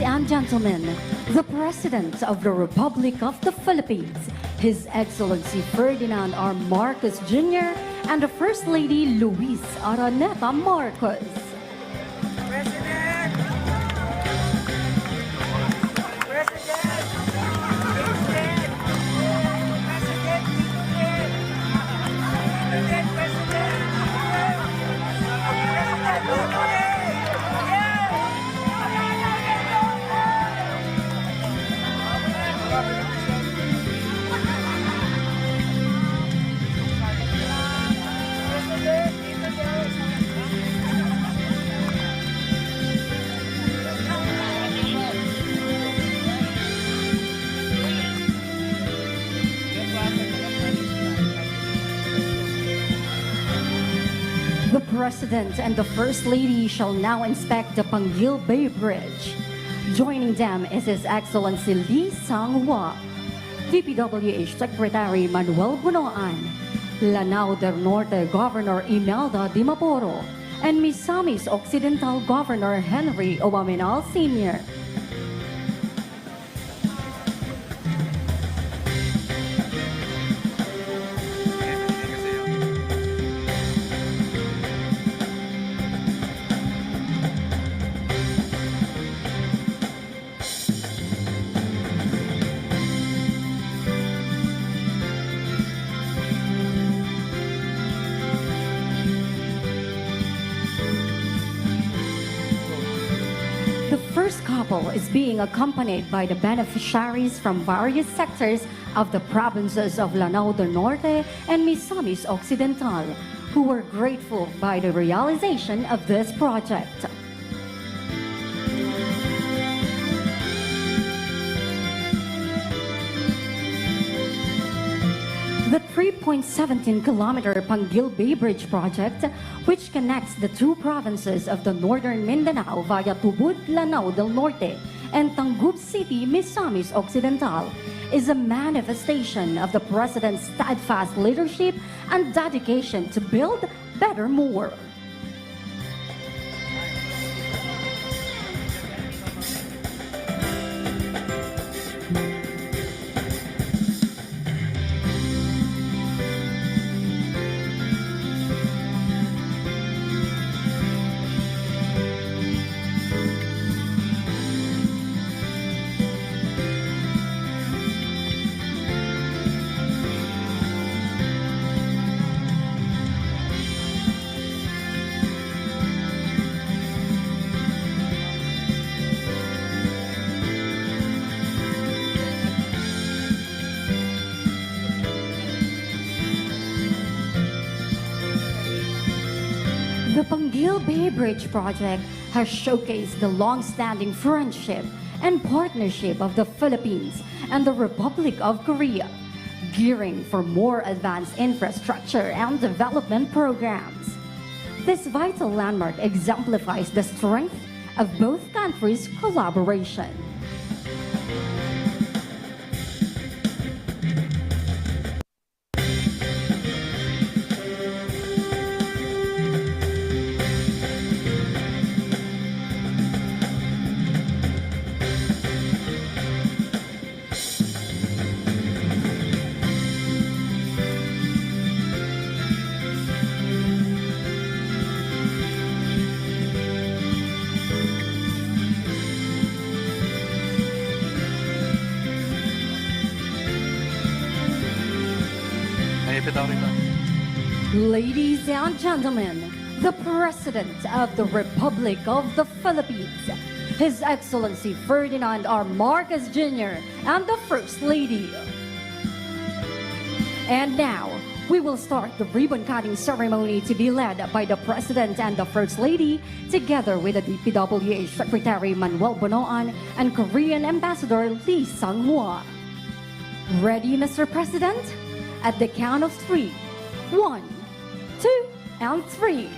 and gentlemen, the President of the Republic of the Philippines, His Excellency Ferdinand R. Marcos Jr. and the First Lady Luis Araneta Marcos. The President and the First Lady shall now inspect the Panguil Bay Bridge. Joining them is His Excellency Lee Sang-hwa, DPWH Secretary Manuel Bunoan, Lanao del Norte Governor Imelda Dimaporo, and Misamis Occidental Governor Henry Obaminal Sr. The first couple is being accompanied by the beneficiaries from various sectors of the provinces of Lanao del Norte and Misamis Occidental, who were grateful by the realization of this project. The 3.17-kilometer Panguil Bay Bridge project, which connects the two provinces of the northern Mindanao via Tubud, Lanao del Norte, and Tangub City, Misamis Occidental, is a manifestation of the President's steadfast leadership and dedication to build better more. The Panguil Bay Bridge project has showcased the long-standing friendship and partnership of the Philippines and the Republic of Korea, gearing for more advanced infrastructure and development programs. This vital landmark exemplifies the strength of both countries' collaboration. Ladies and gentlemen, the President of the Republic of the Philippines, His Excellency Ferdinand R. Marcos Jr. and the First Lady. And now, we will start the ribbon-cutting ceremony to be led by the President and the First Lady, together with the DPWH Secretary Manuel Bunoan and Korean Ambassador Lee Sang-hwa. Ready, Mr. President? At the count of 3. 1, 2, and 3.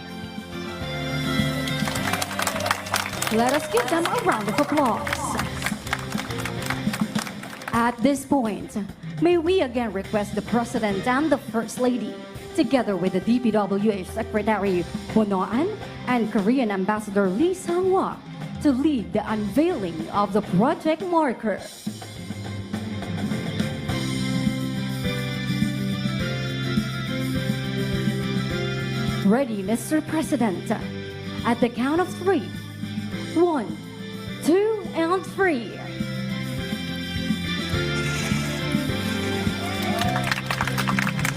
Let us give them a round of applause. At this point, may we again request the President and the First Lady, together with the DPWH Secretary Bunoan and Korean Ambassador Lee Sang-hwa, to lead the unveiling of the project marker. Ready, Mr. President. At the count of 3. 1, 2, and 3.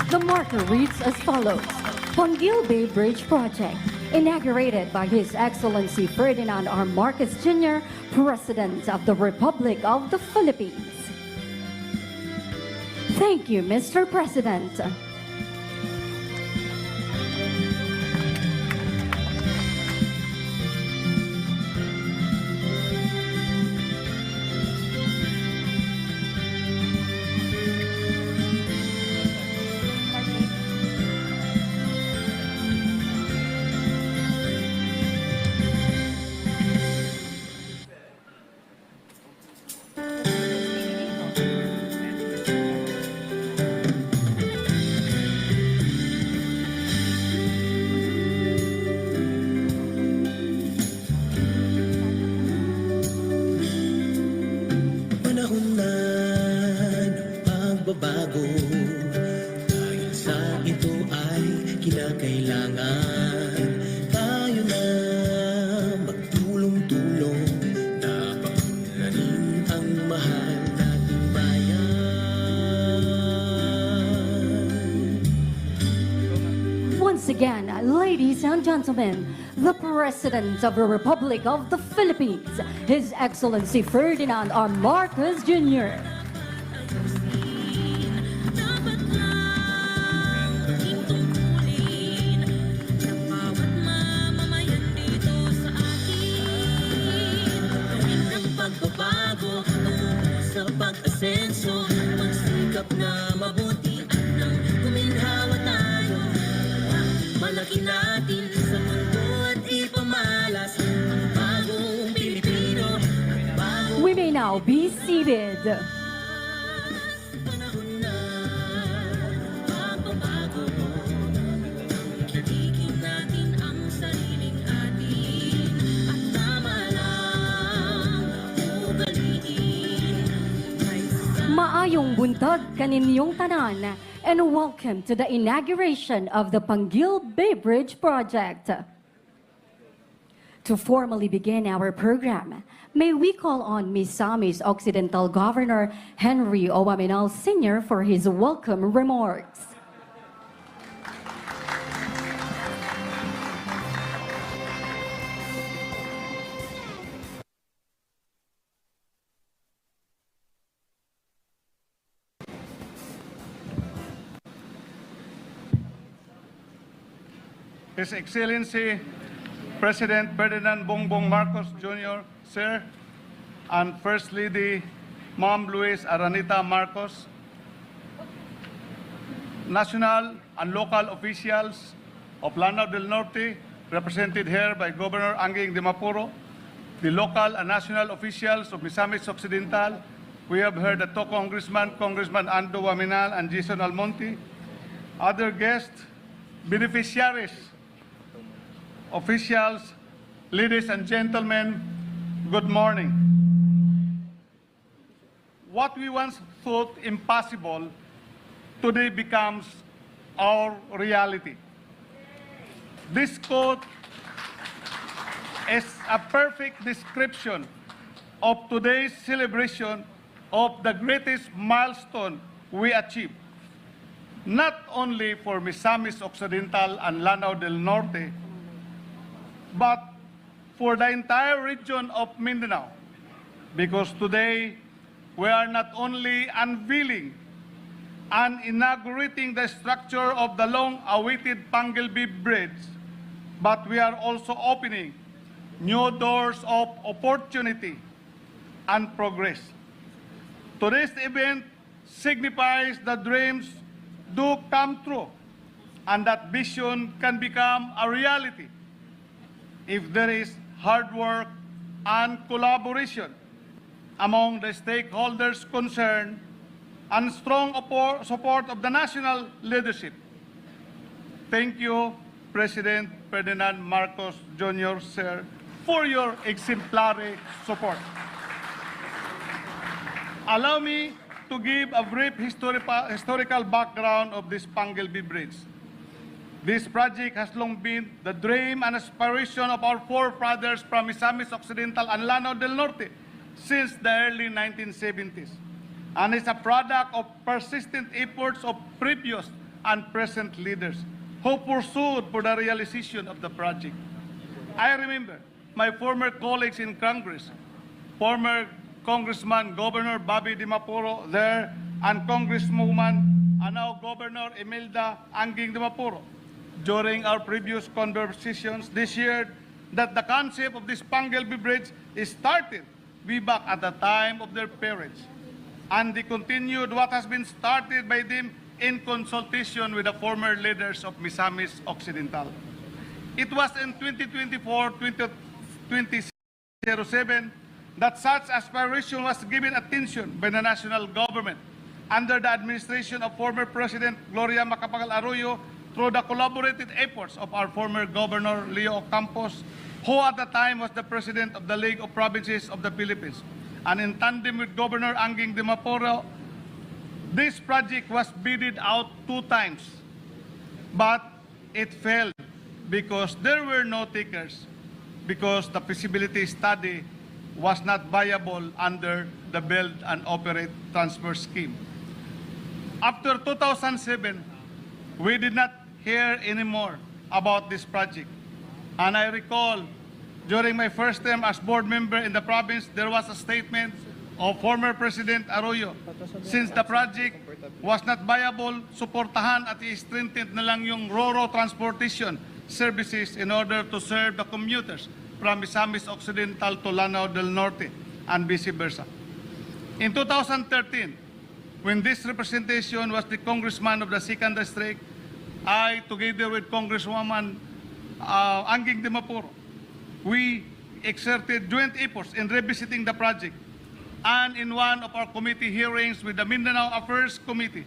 The marker reads as follows. Pangil Bay Bridge Project, inaugurated by His Excellency Ferdinand R. Marcos Jr., President of the Republic of the Philippines. Thank you, Mr. President. Bago dahil sa ito ay kinakailangan tayo na magtulong-tulong na paunlarin ang mahal nating bayan. Once again, ladies and gentlemen, the President of the Republic of the Philippines, His Excellency Ferdinand R. Marcos Jr. Pag-asenso, magsikap na mabuti at nang guminhawa tayo. Malaki natin sa mundo at ipamalas ang bagong Pilipino. We may now be seated. Panahon na magbabago. Kitigin natin ang sariling atin at tama lang ugaliin. Maayong buntag kaninyong tanan, and welcome to the inauguration of the Pangil Bay Bridge Project. To formally begin our program, may we call on Misamis Occidental Governor Henry Owaminal Sr. for his welcome remarks. His Excellency President Ferdinand Bongbong Marcos Jr., Sir, and First Lady Ma'am Luis Aranita Marcos, national and local officials of Lanao del Norte, represented here by Governor Anging de Mapuro, the local and national officials of Misamis Occidental. We have heard the two Congressman Ando Waminal and Jason Almonte, other guests, beneficiaries, officials, ladies and gentlemen, good morning. What we once thought impossible today becomes our reality. This quote is a perfect description of today's celebration of the greatest milestone we achieved, not only for Misamis Occidental and Lanao del Norte, but for the entire region of Mindanao, because today we are not only unveiling and inaugurating the structure of the long-awaited Pangil Bay Bridge, but we are also opening new doors of opportunity and progress. Today's event signifies that dreams do come true and that vision can become a reality if there is hard work and collaboration among the stakeholders concerned and strong support of the national leadership. Thank you, President Ferdinand Marcos Jr., Sir, for your exemplary support. Allow me to give a brief historical background of this Pangelby Bridge. This project has long been the dream and aspiration of our forefathers from Misamis Occidental and Lanao del Norte since the early 1970s, and is a product of persistent efforts of previous and present leaders who pursued for the realization of the project. I remember my former colleagues in Congress, former Congressman Governor Bobby Dimapuro there, and Congresswoman and now Governor Imelda Anging Dimapuro, during our previous conversations this year, that the concept of this Pangelby Bridge is started way back at the time of their parents, and they continued what has been started by them in consultation with the former leaders of Misamis Occidental. It was in 2024-2007 that such aspiration was given attention by the national government under the administration of former President Gloria Macapagal Arroyo through the collaborated efforts of our former Governor Leo Campos, who at the time was the President of the League of Provinces of the Philippines. And in tandem with Governor Anging Dimapuro, this project was bidded out 2 times, but it failed because there were no takers, because the feasibility study was not viable under the Build and Operate Transfer Scheme. After 2007, we did not hear anymore about this project. And I recall, during my first term as board member in the province, there was a statement of former President Arroyo. Since the project was not viable, suportahan at i-strengthen na lang yung RoRo transportation services in order to serve the commuters from Misamis Occidental to Lanao del Norte and vice versa. In 2013, when this representation was the congressman of the 2nd District, I, together with Congresswoman Anging Dimapuro, we exerted joint efforts in revisiting the project. And in one of our committee hearings with the Mindanao Affairs Committee,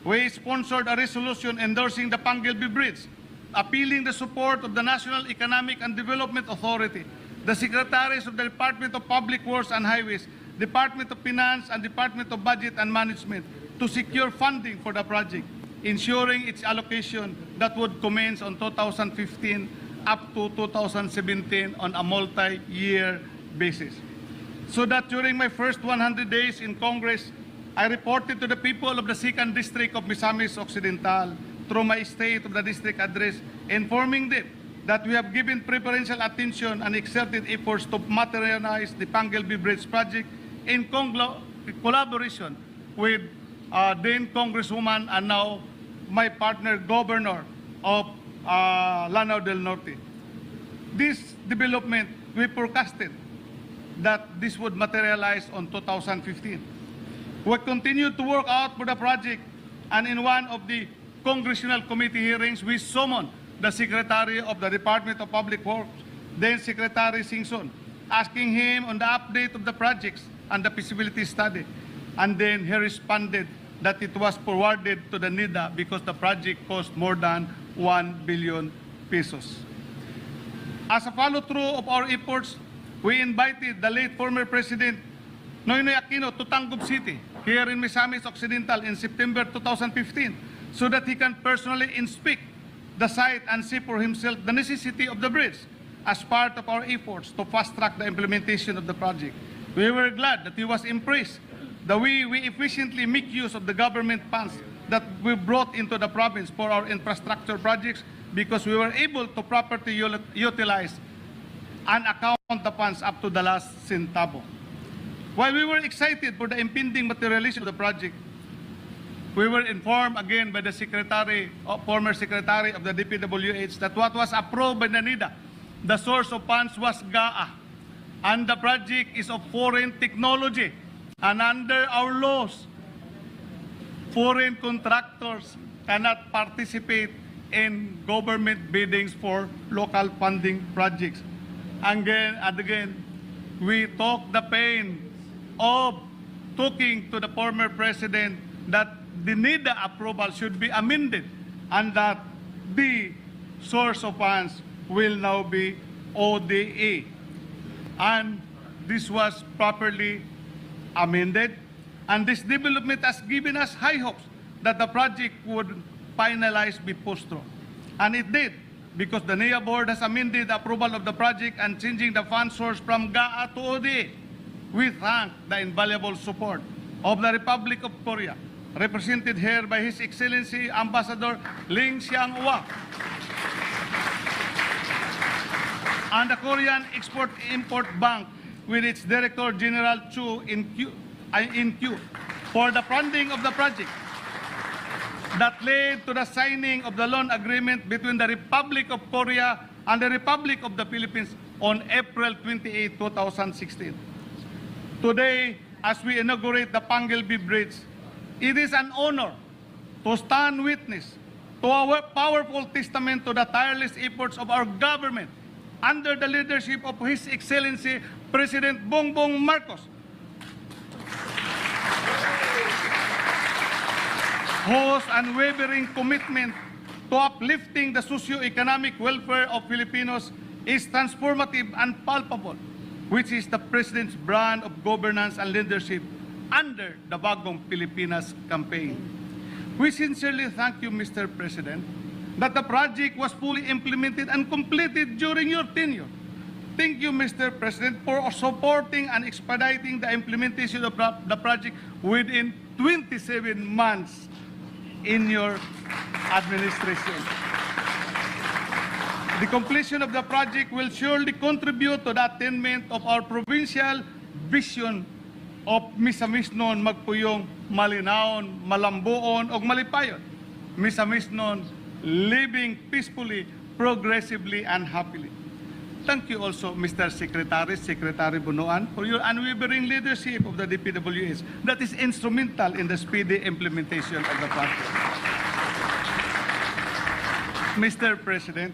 we sponsored a resolution endorsing the Pangelby Bridge, appealing the support of the National Economic and Development Authority, the Secretaries of the Department of Public Works and Highways, Department of Finance, and Department of Budget and Management to secure funding for the project, ensuring its allocation that would commence on 2015 up to 2017 on a multi-year basis. So that during my first 100 days in Congress, I reported to the people of the 2nd District of Misamis Occidental through my State of the District address, informing them that we have given preferential attention and exerted efforts to materialize the Pangelby Bridge project in collaboration with then Congresswoman and now my partner Governor of Lanao del Norte. This development, we forecasted that this would materialize on 2015. We continued to work out for the project, and in one of the congressional committee hearings, we summoned the Secretary of the Department of Public Works, then Secretary Singson, asking him on the update of the projects and the feasibility study. And then he responded that it was forwarded to the NIDA because the project cost more than 1 billion pesos. As a follow-through of our efforts, we invited the late former President Noynoy Aquino to Tangub City, here in Misamis Occidental in September 2015, so that he can personally inspect the site and see for himself the necessity of the bridge as part of our efforts to fast-track the implementation of the project. We were glad that he was impressed the way we efficiently make use of the government funds that we brought into the province for our infrastructure projects, because we were able to properly utilize and account the funds up to the last centavo. While we were excited for the impending materialization of the project, we were informed again by the former Secretary of the DPWH that what was approved by the NIDA, the source of funds was GAA, and the project is of foreign technology. And under our laws, foreign contractors cannot participate in government biddings for local funding projects. Again and again, we took the pain of talking to the former president that the NIDA approval should be amended and that the source of funds will now be ODA. and this was properly amended. And this development has given us high hopes that the project would finalize be postro. And it did, because the NEA board has amended the approval of the project and changing the fund source from GAA to ODA. We thank the invaluable support of the Republic of Korea, represented here by His Excellency Ambassador Ling Xianghua, and the Korean Export-Import Bank with its Director General Chu in Q for the funding of the project that led to the signing of the loan agreement between the Republic of Korea and the Republic of the Philippines on April 28, 2016. Today, as we inaugurate the Panggil-B Bridge, it is an honor to stand witness to our powerful testament to the tireless efforts of our government under the leadership of His Excellency President Bongbong Marcos, whose unwavering commitment to uplifting the socio-economic welfare of Filipinos is transformative and palpable, which is the President's brand of governance and leadership under the Bagong Pilipinas campaign. We sincerely thank you, Mr. President, that the project was fully implemented and completed during your tenure. Thank you, Mr. President, for supporting and expediting the implementation of the project within 27 months in your administration. The completion of the project will surely contribute to the attainment of our provincial vision of misamisnon magpuyong malinaon, malambuon, o malipayon. Misamisnon living peacefully, progressively, and happily. Thank you also, Mr. Secretary Bunuan, for your unwavering leadership of the DPWH that is instrumental in the speedy implementation of the project. Mr. President,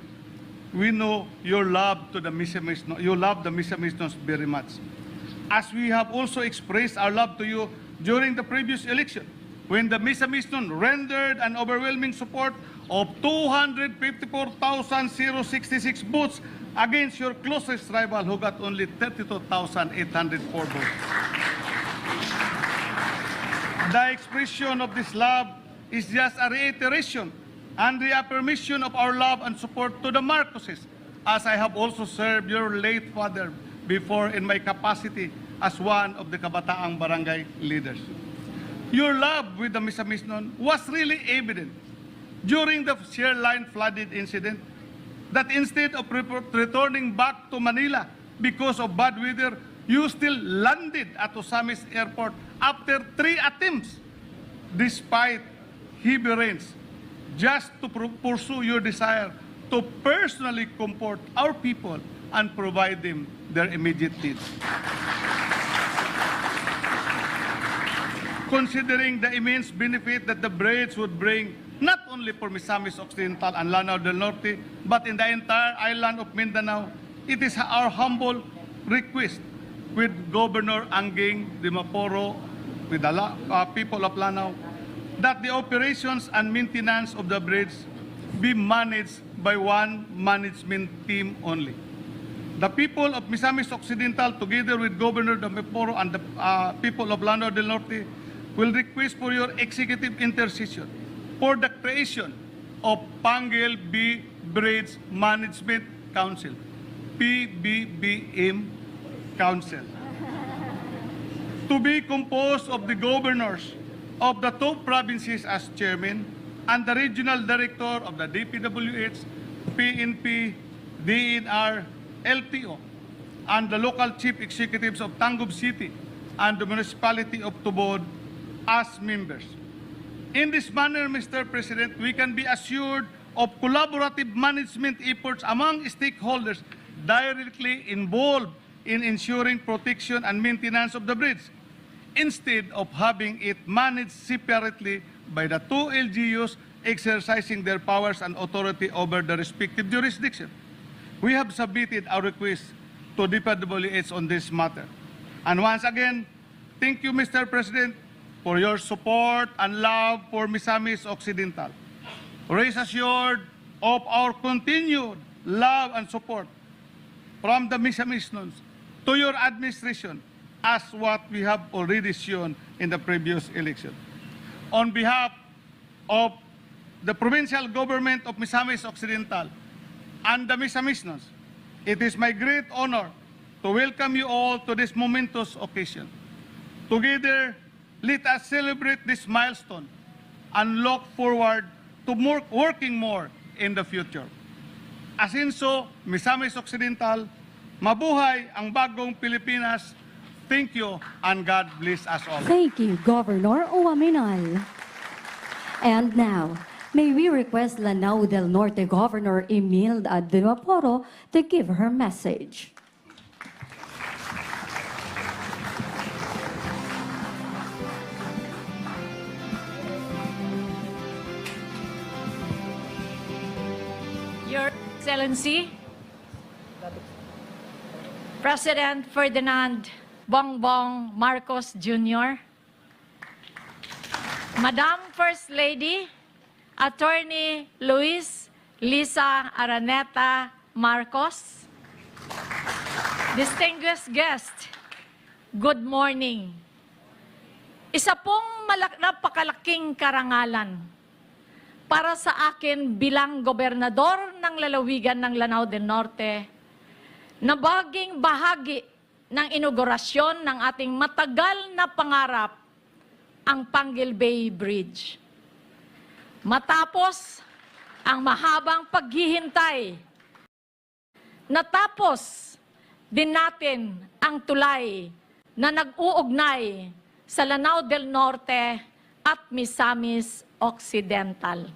we know your love to the Misamisnon. You love the Misamisnons very much, as we have also expressed our love to you during the previous election, when the Misamisnon rendered an overwhelming support of 254,066 votes against your closest rival, who got only 32,804 votes. The expression of this love is just a reiteration and reaffirmation of our love and support to the Marcoses, as I have also served your late father before in my capacity as one of the Kabataang Barangay leaders. Your love with the Misamisnon was really evident during the Sierra Line flooded incident, that instead of returning back to Manila because of bad weather, you still landed at Osamis Airport after 3 attempts, despite heavy rains, just to pursue your desire to personally comfort our people and provide them their immediate needs. Considering the immense benefit that the bridge would bring, not only for Misamis Occidental and Lanao del Norte, but in the entire island of Mindanao, it is our humble request with Governor Anging Dimaporo, with the people of Lanao, that the operations and maintenance of the bridge be managed by one management team only. The people of Misamis Occidental, together with Governor Dimaporo and the people of Lanao del Norte, will request for your executive intercession for the creation of Panggil-B Bridge Management Council, BBBM Council, to be composed of the governors of the 2 provinces as chairman and the regional director of the DPWH, PNP, DNR, LTO, and the local chief executives of Tangub City and the municipality of Tubod as members. In this manner, Mr. President, we can be assured of collaborative management efforts among stakeholders directly involved in ensuring protection and maintenance of the bridge, instead of having it managed separately by the 2 LGUs exercising their powers and authority over the respective jurisdiction. We have submitted our request to DPWH on this matter. And once again, thank you, Mr. President, for your support and love for Misamis Occidental. Rest assured of our continued love and support from the Misamisnons to your administration as what we have already shown in the previous election. On behalf of the provincial government of Misamis Occidental and the Misamisnos, it is my great honor to welcome you all to this momentous occasion. Together, let us celebrate this milestone and look forward to working more in the future. Asinso, Misamis Occidental, mabuhay ang bagong Pilipinas. Thank you and God bless us all. Thank you, Governor Uwaminal. And now, may we request Lanao del Norte Governor Imelda de Maporo to give her message. Your Excellency, President Ferdinand Bongbong Marcos Jr., Madam First Lady, Attorney Luis Lisa Araneta Marcos, distinguished guest, good morning. Isa pong napakalaking karangalan para sa akin bilang gobernador ng lalawigan ng Lanao del Norte na baging bahagi ng inaugurasyon ng ating matagal na pangarap, ang Panguil Bay Bridge. Matapos ang mahabang paghihintay, natapos din natin ang tulay na nag-uugnay sa Lanao del Norte at Misamis Occidental.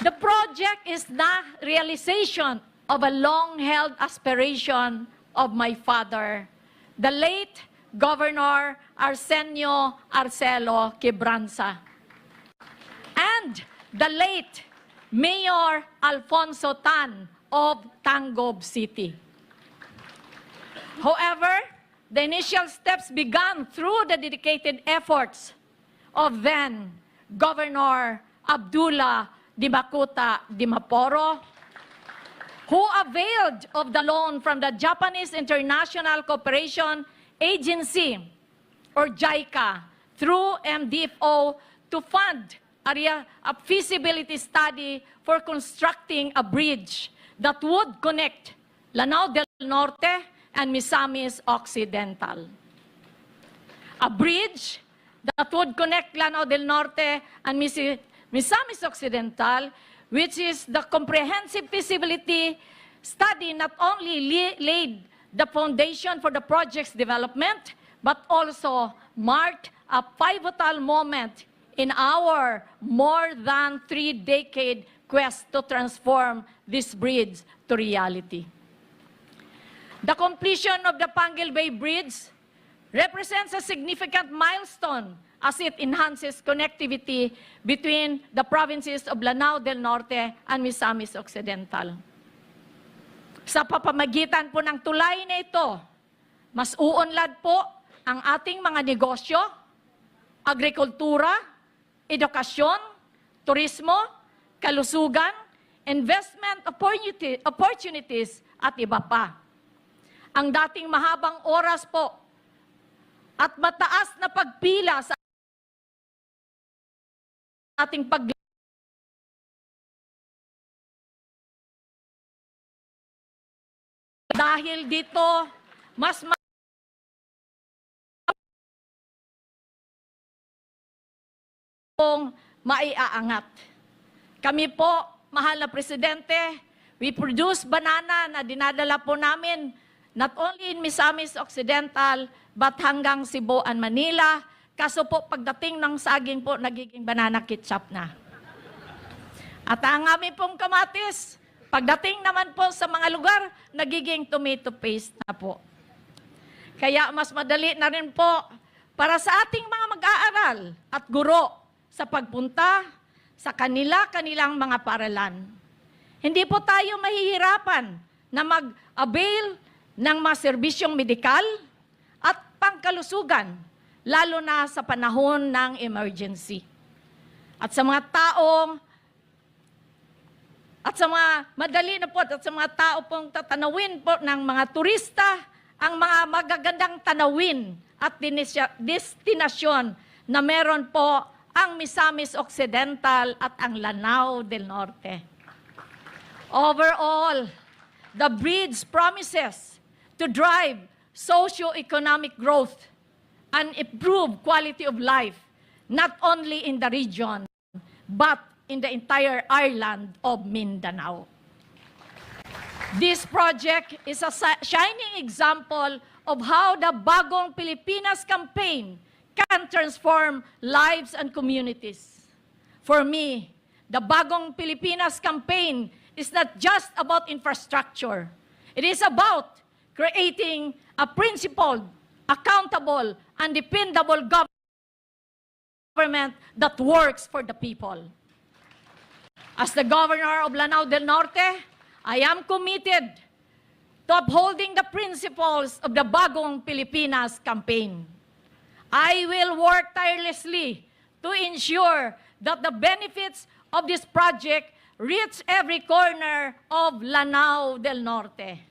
The project is the realization of a long-held aspiration of my father, the late Governor Arsenio Arcelo Quebranza, and the late Mayor Alfonso Tan of Tangub City. However, the initial steps began through the dedicated efforts of then Governor Abdullah Dimacuta Dimaporo, who availed of the loan from the Japanese International Cooperation Agency, or JICA, through MDFO to fund a feasibility study for constructing a bridge that would connect Lanao del Norte and Misamis Occidental. A bridge that would connect Lanao del Norte and Misamis Occidental, which is the comprehensive feasibility study not only laid the foundation for the project's development, but also marked a pivotal moment in our more than 3-decade quest to transform this bridge to reality. The completion of the Panguil Bay Bridge represents a significant milestone as it enhances connectivity between the provinces of Lanao del Norte and Misamis Occidental. Sa papamagitan po ng tulay na ito, mas uunlad po ang ating mga negosyo, agrikultura, edukasyon, turismo, kalusugan, investment opportunities at iba pa. Ang dating mahabang oras po at mataas na pagpila sa ating dahil dito, mas maiaangat. Kami po, mahal na Presidente, we produce banana na dinadala po namin not only in Misamis Occidental, but hanggang Cebu and Manila. Kaso po, pagdating ng saging po, nagiging banana ketchup na. At ang aming pong kamatis, pagdating naman po sa mga lugar, nagiging tomato paste na po. Kaya mas madali na rin po para sa ating mga mag-aaral at guro sa pagpunta sa kanilang mga paaralan. Hindi po tayo mahihirapan na mag-avail ng mga serbisyong medikal at pangkalusugan, lalo na sa panahon ng emergency. At sa mga taong at sa mga madali na po at sa mga tao pong tatanawin po ng mga turista ang mga magagandang tanawin at destinasyon na meron po ang Misamis Occidental at ang Lanao del Norte. Overall, the bridge promises to drive socio-economic growth and improve quality of life, not only in the region, but in the entire island of Mindanao. This project is a shining example of how the Bagong Pilipinas campaign can transform lives and communities. For me, the Bagong Pilipinas campaign is not just about infrastructure. It is about creating a principled, accountable, and dependable government that works for the people. As the governor of Lanao del Norte, I am committed to upholding the principles of the Bagong Pilipinas campaign. I will work tirelessly to ensure that the benefits of this project reach every corner of Lanao del Norte.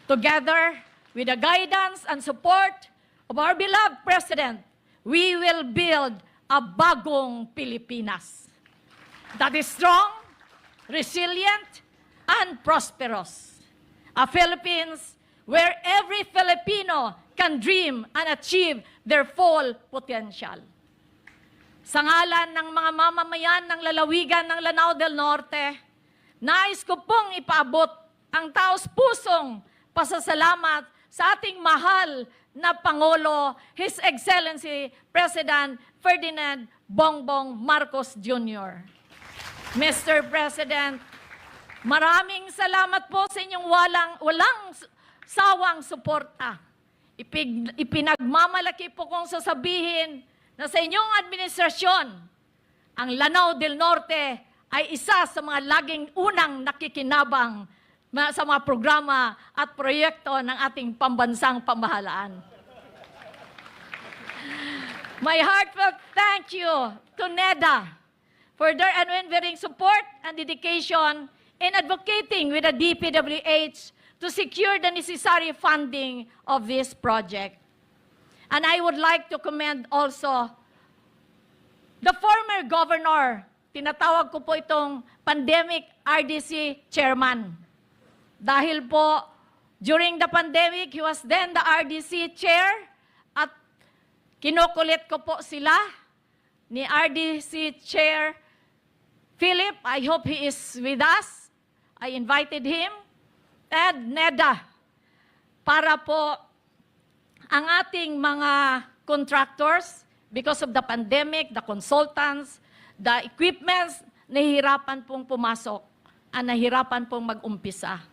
Together with the guidance and support of our beloved President, we will build a Bagong Pilipinas that is strong, resilient, and prosperous. A Philippines where every Filipino can dream and achieve their full potential. Sa ngalan ng mga mamamayan ng lalawigan ng Lanao del Norte, nais ko pong ipaabot ang taos-pusong pasasalamat sa ating mahal na Pangulo, His Excellency President Ferdinand Bongbong Marcos Jr. Mr. President, maraming salamat po sa inyong walang sawang suporta. Ipinagmamalaki po kong sasabihin na sa inyong administrasyon, ang Lanao del Norte ay isa sa mga laging unang nakikinabang sa mga programa at proyekto ng ating pambansang pamahalaan. My heartfelt thank you to NEDA for their unwavering support and dedication in advocating with the DPWH to secure the necessary funding of this project. And I would like to commend also the former governor, tinatawag ko po itong pandemic RDC chairman. Dahil po, during the pandemic, he was then the RDC chair at kinukulit ko po sila ni RDC chair Philip. I hope he is with us. I invited him. And NEDA, para po ang ating mga contractors, because of the pandemic, the consultants, the equipments, nahihirapan pong pumasok at nahihirapan pong mag-umpisa.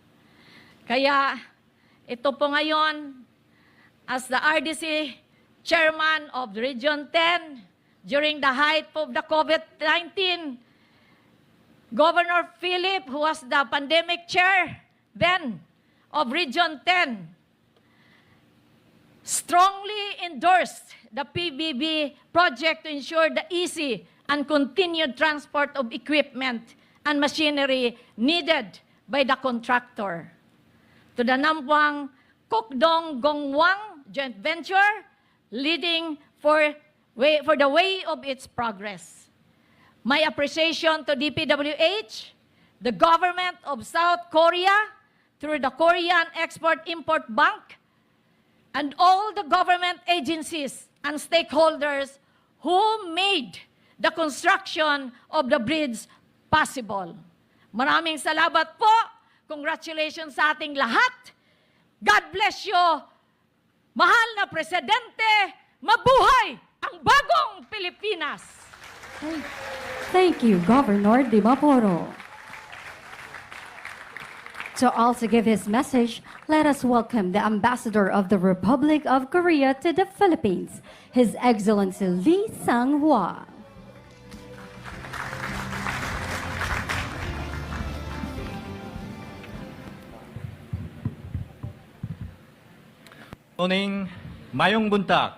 Kaya ito po ngayon, as the RDC chairman of Region 10, during the height of the COVID-19, Governor Philip, who was the pandemic chair then of Region 10, strongly endorsed the PBB project to ensure the easy and continued transport of equipment and machinery needed by the contractor. To the Nampuang Kokdong Gongwang joint venture, leading for the way of its progress. My appreciation to DPWH, the government of South Korea, through the Korean Export-Import Bank, and all the government agencies and stakeholders who made the construction of the bridge possible. Maraming salamat po. Congratulations sa ating lahat. God bless you. Mahal na Presidente, mabuhay ang Bagong Pilipinas. Thank you, Governor Dimaporo. To also give his message, let us welcome the Ambassador of the Republic of Korea to the Philippines, His Excellency Lee Sang-hwa. Morning, mayong buntag.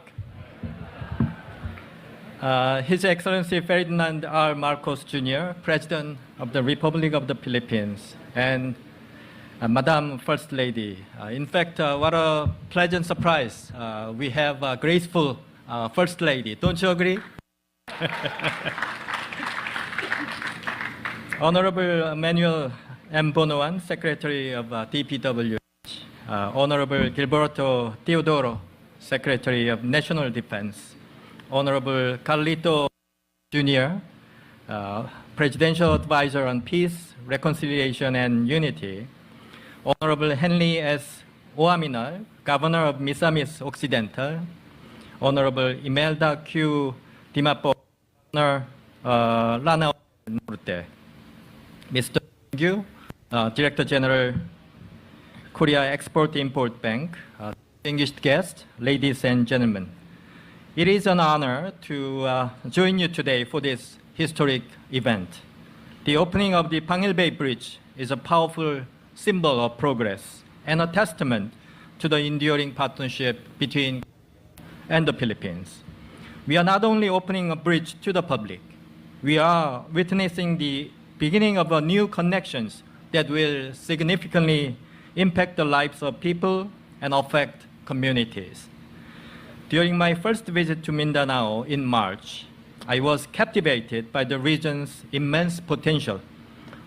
His Excellency Ferdinand R. Marcos Jr., President of the Republic of the Philippines, and Madam First Lady. In fact, what a pleasant surprise. We have a graceful First Lady. Don't you agree? Honorable Manuel M. Bonoan, Secretary of DPWH, Honorable Gilberto Teodoro, Secretary of National Defense, Honorable Carlito Jr., Presidential Advisor on Peace, Reconciliation, and Unity, Honorable Henry S. Oaminal, Governor of Misamis Occidental, Honorable Imelda Q. Dimapo, Governor Lanao Norte, Mr. Gyu, Director General, Korea Export-Import Bank, distinguished guests, ladies and gentlemen. It is an honor to join you today for this historic event. The opening of the Pangilbay Bridge is a powerful symbol of progress and a testament to the enduring partnership between and the Philippines. We are not only opening a bridge to the public, we are witnessing the beginning of new connections that will significantly impact the lives of people and affect communities. During my first visit to Mindanao in March, I was captivated by the region's immense potential.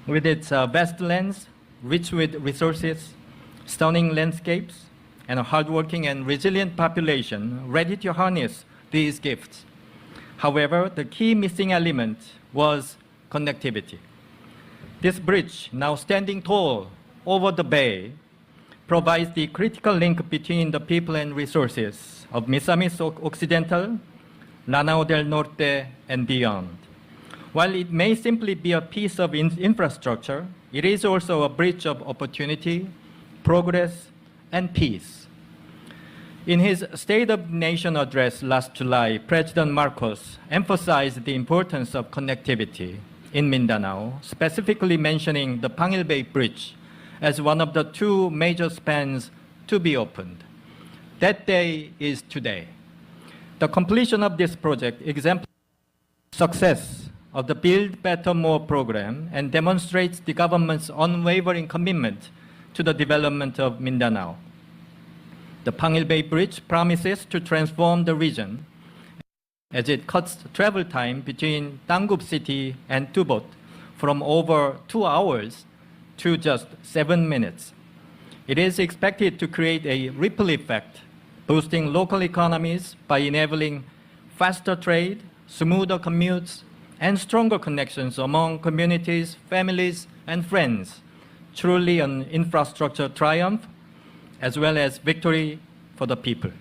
With its vast lands, rich with resources, stunning landscapes, and a hardworking and resilient population ready to harness these gifts. However, the key missing element was connectivity. This bridge, now standing tall over the bay, provides the critical link between the people and resources of Misamis Occidental, Lanao del Norte, and beyond. While it may simply be a piece of infrastructure, it is also a bridge of opportunity, progress, and peace. In his State of the Nation address last July, President Marcos emphasized the importance of connectivity in Mindanao, specifically mentioning the Pangilbay Bridge as one of the two major spans to be opened. That day is today. The completion of this project exemplifies the success of the Build Better More program and demonstrates the government's unwavering commitment to the development of Mindanao. The Pangilbay Bridge promises to transform the region as it cuts travel time between Dangup City and Tubot from over 2 hours to just 7 minutes. It is expected to create a ripple effect, boosting local economies by enabling faster trade, smoother commutes, and stronger connections among communities, families, and friends. Truly an infrastructure triumph, as well as victory for the people.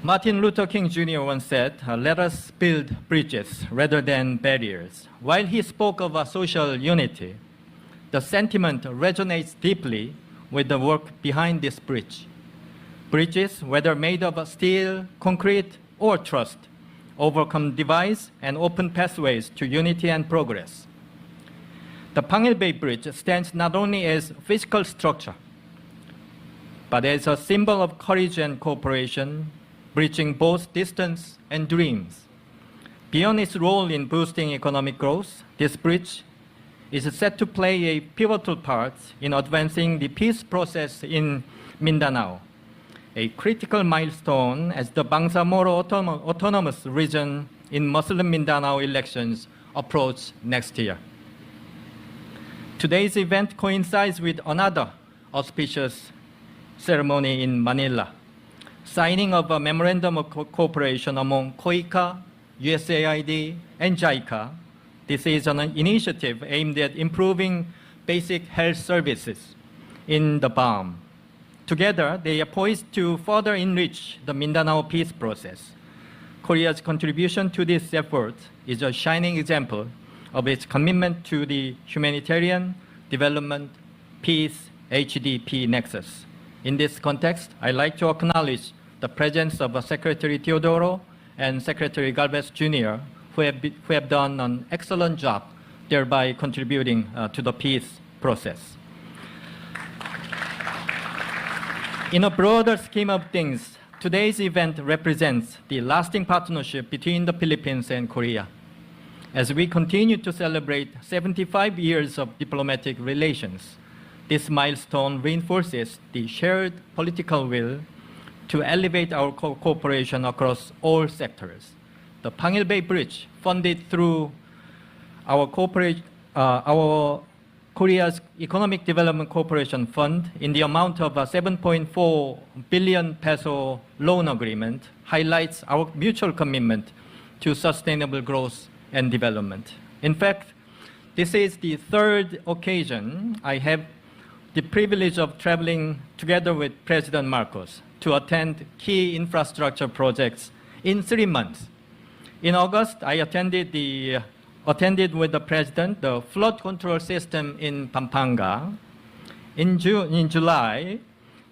Martin Luther King Jr. once said, "Let us build bridges rather than barriers." While he spoke of a social unity, the sentiment resonates deeply with the work behind this bridge. Bridges, whether made of steel, concrete, or trust, overcome divides and open pathways to unity and progress. The Pangilbay Bridge stands not only as physical structure, but as a symbol of courage and cooperation, bridging both distance and dreams. Beyond its role in boosting economic growth, this bridge is set to play a pivotal part in advancing the peace process in Mindanao, a critical milestone as the Bangsamoro Autonomous Region in Muslim Mindanao elections approach next year. Today's event coincides with another auspicious ceremony in Manila, signing of a memorandum of cooperation among COICA, USAID, and JICA. This is an initiative aimed at improving basic health services in the BAM. Together, they are poised to further enrich the Mindanao peace process. Korea's contribution to this effort is a shining example of its commitment to the humanitarian, development, peace, HDP nexus. In this context, I'd like to acknowledge the presence of Secretary Teodoro and Secretary Galvez Jr., who have done an excellent job, thereby contributing to the peace process. In a broader scheme of things, today's event represents the lasting partnership between the Philippines and Korea. As we continue to celebrate 75 years of diplomatic relations, this milestone reinforces the shared political will to elevate our cooperation across all sectors. The Pangil Bay Bridge, funded through our Korea's Economic Development Corporation Fund in the amount of 7.4 billion peso loan agreement, highlights our mutual commitment to sustainable growth and development. In fact, this is the third occasion I have the privilege of traveling together with President Marcos to attend key infrastructure projects in 3 months. In August, I attended with the President the flood control system in Pampanga. In July,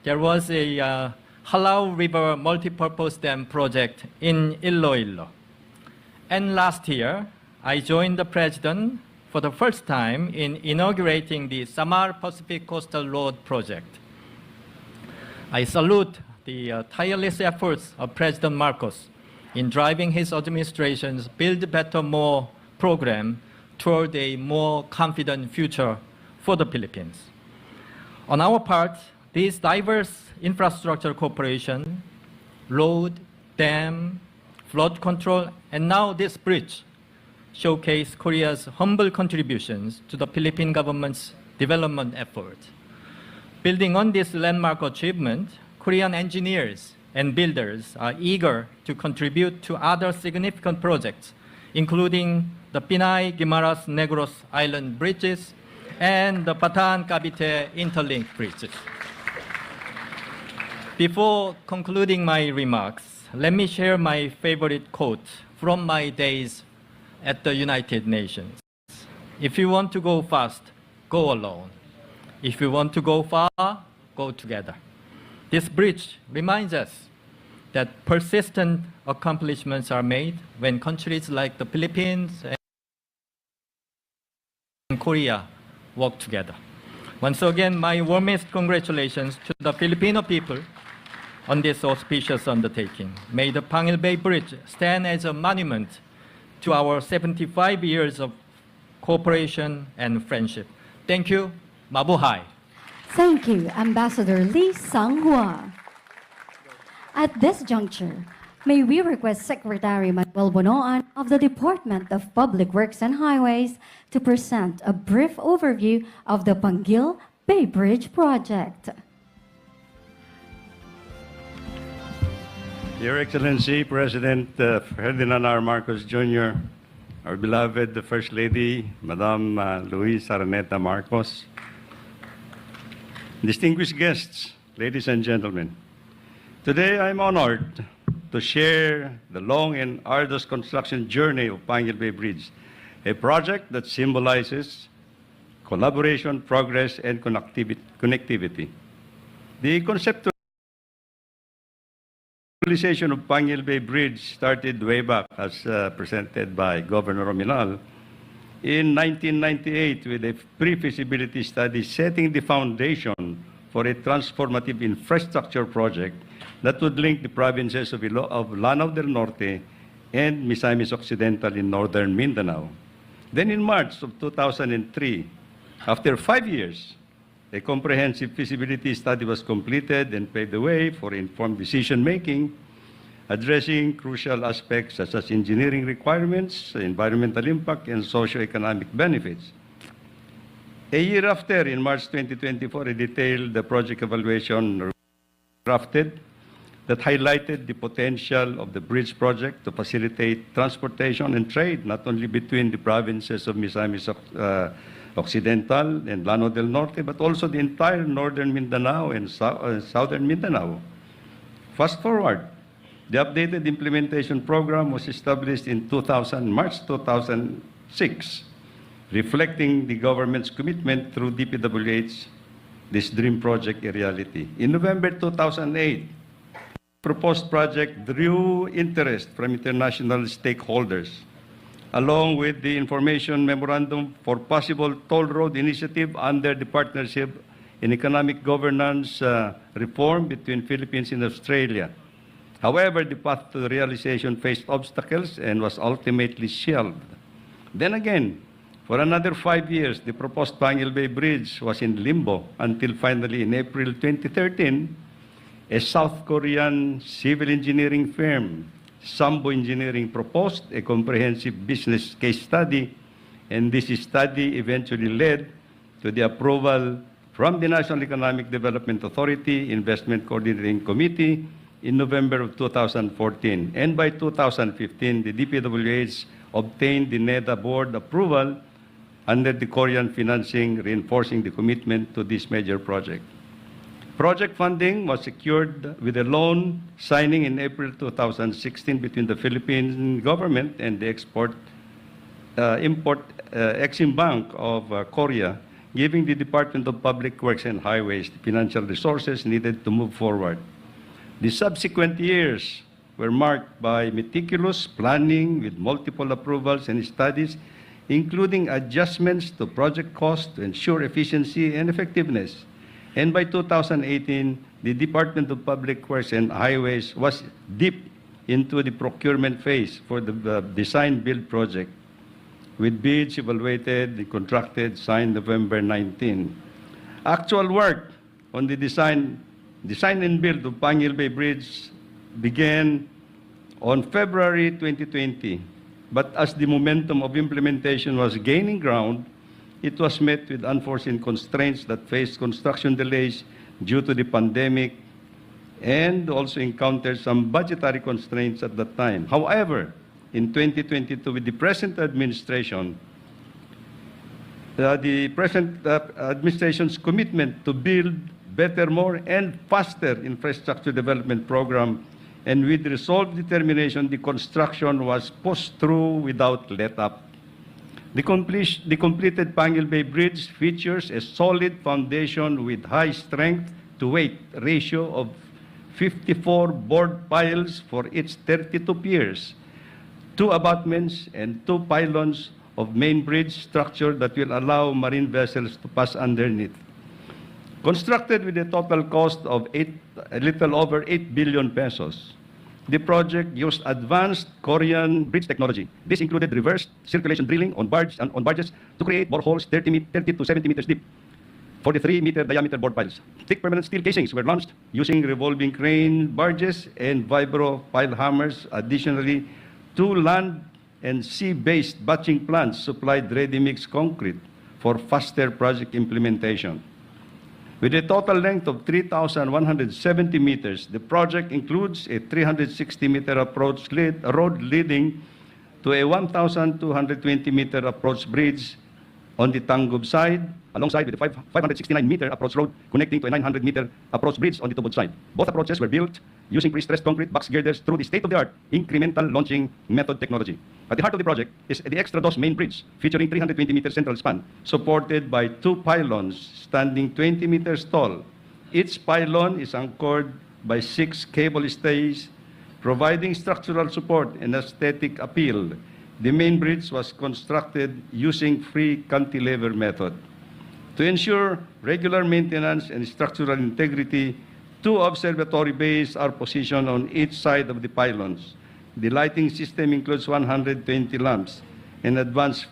there was a Halao River multipurpose dam project in Iloilo. And last year, I joined the President for the first time in inaugurating the Samar Pacific Coastal Road project. I salute the tireless efforts of President Marcos in driving his administration's Build Better More program toward a more confident future for the Philippines. On our part, these diverse infrastructure cooperation, road, dam, flood control, and now this bridge showcase Korea's humble contributions to the Philippine government's development effort. Building on this landmark achievement, Korean engineers and builders are eager to contribute to other significant projects, including the Pinay-Guimaras Negros Island bridges and the Bataan-Cavite interlink bridges. Before concluding my remarks, let me share my favorite quote from my days at the United Nations. If you want to go fast, go alone. If you want to go far, go together. This bridge reminds us that persistent accomplishments are made when countries like the Philippines and Korea work together. Once again, my warmest congratulations to the Filipino people on this auspicious undertaking. May the Pangil Bay Bridge stand as a monument to our 75 years of cooperation and friendship. Thank you. Mabuhay. Thank you, Ambassador Lee Sang-hwa. At this juncture, may we request Secretary Manuel Bonoan of the Department of Public Works and Highways to present a brief overview of the Pangil Bay Bridge project. Your Excellency, President Ferdinand R. Marcos Jr., our beloved First Lady, Madam Luis Araneta Marcos, distinguished guests, ladies and gentlemen, today I'm honored to share the long and arduous construction journey of Pangil Bay Bridge, a project that symbolizes collaboration, progress, and connectivity. The conceptualization of Pangil Bay Bridge started way back, as presented by Governor Rominal, in 1998 with a pre-feasibility study setting the foundation for a transformative infrastructure project that would link the provinces of Lanao del Norte and Misamis Occidental in northern Mindanao. Then in March of 2003, after 5 years, a comprehensive feasibility study was completed and paved the way for informed decision-making, addressing crucial aspects such as engineering requirements, environmental impact, and socio-economic benefits. A year after, in March 2024, a detailed project evaluation drafted that highlighted the potential of the bridge project to facilitate transportation and trade, not only between the provinces of Misamis Occidental and Lanao del Norte, but also the entire northern Mindanao and southern Mindanao. Fast forward, the updated implementation program was established in March 2006, reflecting the government's commitment through DPWH, this dream project a reality. In November 2008, proposed project drew interest from international stakeholders, along with the information memorandum for possible toll road initiative under the Partnership in Economic Governance Reform between Philippines and Australia. However, the path to the realization faced obstacles and was ultimately shelved. Then again, for another 5 years, the proposed Pangil Bay Bridge was in limbo until finally in April 2013, a South Korean civil engineering firm, Sambo Engineering, proposed a comprehensive business case study, and this study eventually led to the approval from the National Economic Development Authority Investment Coordinating Committee in November of 2014. And by 2015, the DPWH obtained the NEDA board approval under the Korean financing, reinforcing the commitment to this major project. Project funding was secured with a loan signing in April 2016 between the Philippine government and the Exim Bank of Korea, giving the Department of Public Works and Highways the financial resources needed to move forward. The subsequent years were marked by meticulous planning with multiple approvals and studies, including adjustments to project costs to ensure efficiency and effectiveness. And by 2018, the Department of Public Works and Highways was deep into the procurement phase for the design-build project, with bids evaluated, contracted, signed November 19. Actual work on the design and build of Pangil Bay Bridge began on February 2020. But as the momentum of implementation was gaining ground, it was met with unforeseen constraints that faced construction delays due to the pandemic and also encountered some budgetary constraints at that time. However, in 2022, with the present administration, the present administration's commitment to build better, more, and faster infrastructure development program, and with resolved determination, the construction was pushed through without let-up. The completed Pangil Bay Bridge features a solid foundation with high strength-to-weight ratio of 54 board piles for its 32 piers, 2 abutments, and 2 pylons of main bridge structure that will allow marine vessels to pass underneath. Constructed with a total cost of a little over 8 billion pesos. The project used advanced Korean bridge technology. This included reverse circulation drilling on barges to create boreholes 30 to 70 meters deep, 43-meter diameter board piles. Thick permanent steel casings were launched using revolving crane barges and vibro pile hammers. Additionally, 2 land and sea-based batching plants supplied ready-mix concrete for faster project implementation. With a total length of 3,170 meters, the project includes a 360-meter approach road leading to a 1,220-meter approach bridge on the Tangub side, alongside with a 569-meter approach road connecting to a 900-meter approach bridge on the Tubod side. Both approaches were built using pre-stressed concrete box girders through the state-of-the-art incremental launching method technology. At the heart of the project is the Extra Dos main bridge, featuring 320-meter central span, supported by 2 pylons standing 20 meters tall. Each pylon is anchored by 6 cable stays, providing structural support and aesthetic appeal. The main bridge was constructed using free cantilever method. To ensure regular maintenance and structural integrity, 2 observatory bays are positioned on each side of the pylons. The lighting system includes 120 lamps and advanced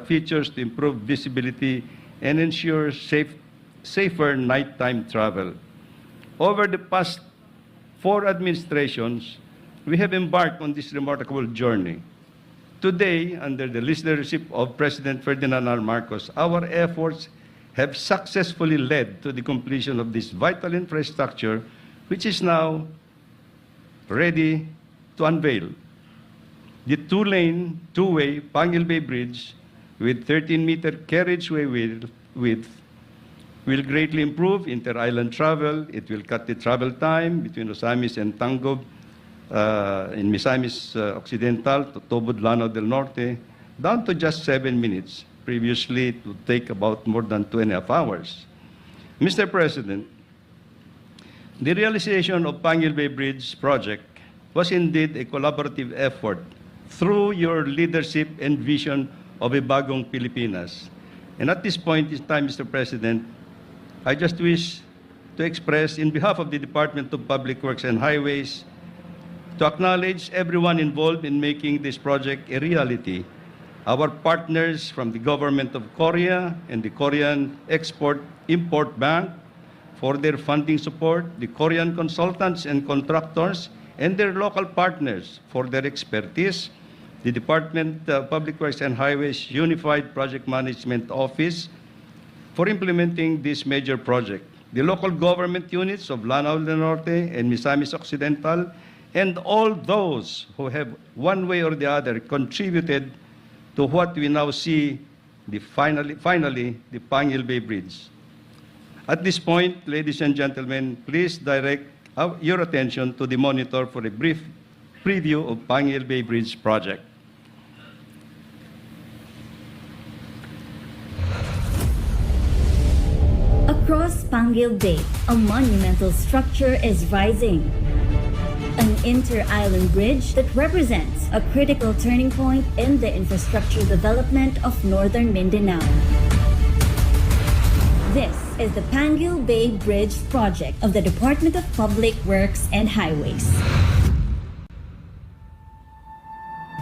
features to improve visibility and ensure safer nighttime travel. Over the past 4 administrations, we have embarked on this remarkable journey. Today, under the leadership of President Ferdinand R. Marcos, our efforts have successfully led to the completion of this vital infrastructure, which is now ready to unveil. The 2-lane, 2-way Pangil Bay Bridge with 13-meter carriageway width will greatly improve inter-island travel. It will cut the travel time between Osamis and Tangub in Misamis Occidental to Tobod, Lanao del Norte, down to just 7 minutes. Previously, it would take about more than 2.5 hours. Mr. President, the realization of Pangil Bay Bridge project was indeed a collaborative effort through your leadership and vision of a Bagong Pilipinas. And at this point in time, Mr. President, I just wish to express, in behalf of the Department of Public Works and Highways, to acknowledge everyone involved in making this project a reality. Our partners from the government of Korea and the Korean Export-Import Bank for their funding support, the Korean consultants and contractors, and their local partners for their expertise, the Department of Public Works and Highways Unified Project Management Office for implementing this major project, the local government units of Lanao del Norte and Misamis Occidental, and all those who have one way or the other contributed to what we now see, finally, the Pangil Bay Bridge. At this point, ladies and gentlemen, please direct your attention to the monitor for a brief preview of Pangil Bay Bridge project. Across Pangil Bay, a monumental structure is rising. An inter-island bridge that represents a critical turning point in the infrastructure development of northern Mindanao. This is the Pangil Bay Bridge project of the Department of Public Works and Highways.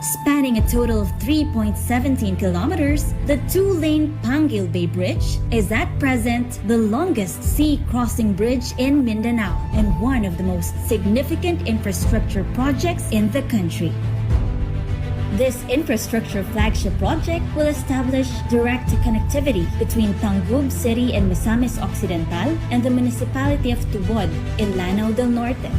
Spanning a total of 3.17 kilometers, the two-lane Pangil Bay Bridge is at present the longest sea-crossing bridge in Mindanao and one of the most significant infrastructure projects in the country. This infrastructure flagship project will establish direct connectivity between Tangub City and Misamis Occidental and the municipality of Tubod in Lanao del Norte.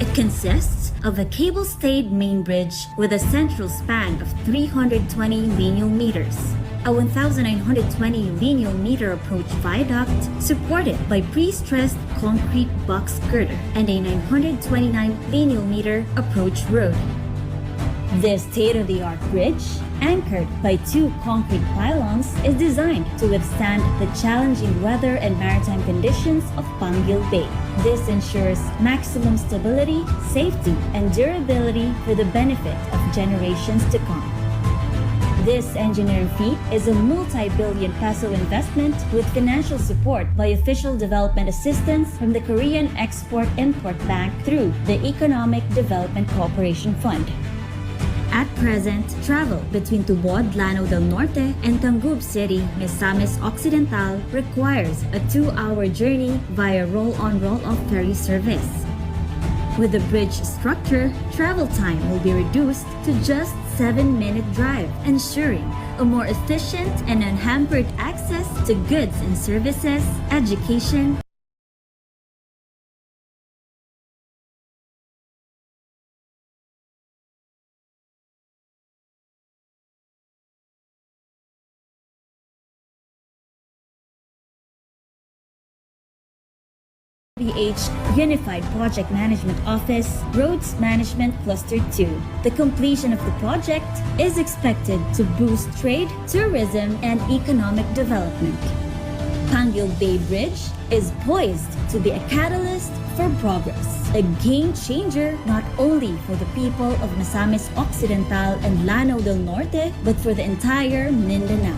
It consists of a cable-stayed main bridge with a central span of 320 lineal meters, a 1,920 lineal meter approach viaduct supported by pre-stressed concrete box girder, and a 929 lineal meter approach road. This state-of-the-art bridge, anchored by two concrete pylons, is designed to withstand the challenging weather and maritime conditions of Pangil Bay. This ensures maximum stability, safety, and durability for the benefit of generations to come. This engineering feat is a multi-billion peso investment with financial support by official development assistance from the Korean Export-Import Bank through the Economic Development Cooperation Fund. At present, travel between Tubod, Lanao del Norte, and Tangub City, Misamis Occidental requires a 2-hour journey via roll-on roll-off ferry service. With the bridge structure, travel time will be reduced to just 7-minute drive, ensuring a more efficient and unhampered access to goods and services, education, Unified Project Management Office, Roads Management Cluster 2. The completion of the project is expected to boost trade, tourism, and economic development. Pangil Bay Bridge is poised to be a catalyst for progress, a game changer not only for the people of Misamis Occidental and Lanao del Norte, but for the entire Mindanao.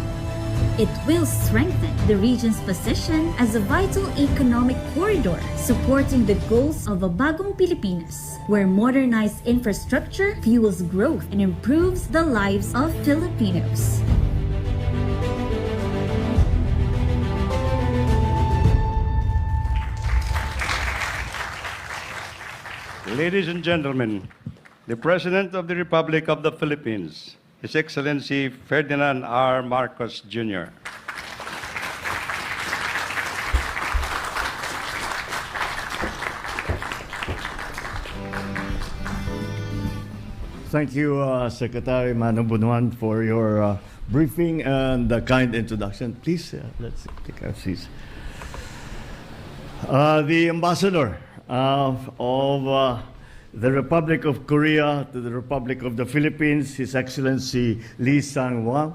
It will strengthen the region's position as a vital economic corridor, supporting the goals of a Bagong Pilipinas, where modernized infrastructure fuels growth and improves the lives of Filipinos. Ladies and gentlemen, the President of the Republic of the Philippines, His Excellency Ferdinand R. Marcos Jr. Thank you, Secretary Mano Bunuan, for your briefing and the kind introduction. Please, let's take our seats. The Ambassador of the Republic of Korea to the Republic of the Philippines, His Excellency Lee Sang-hwa.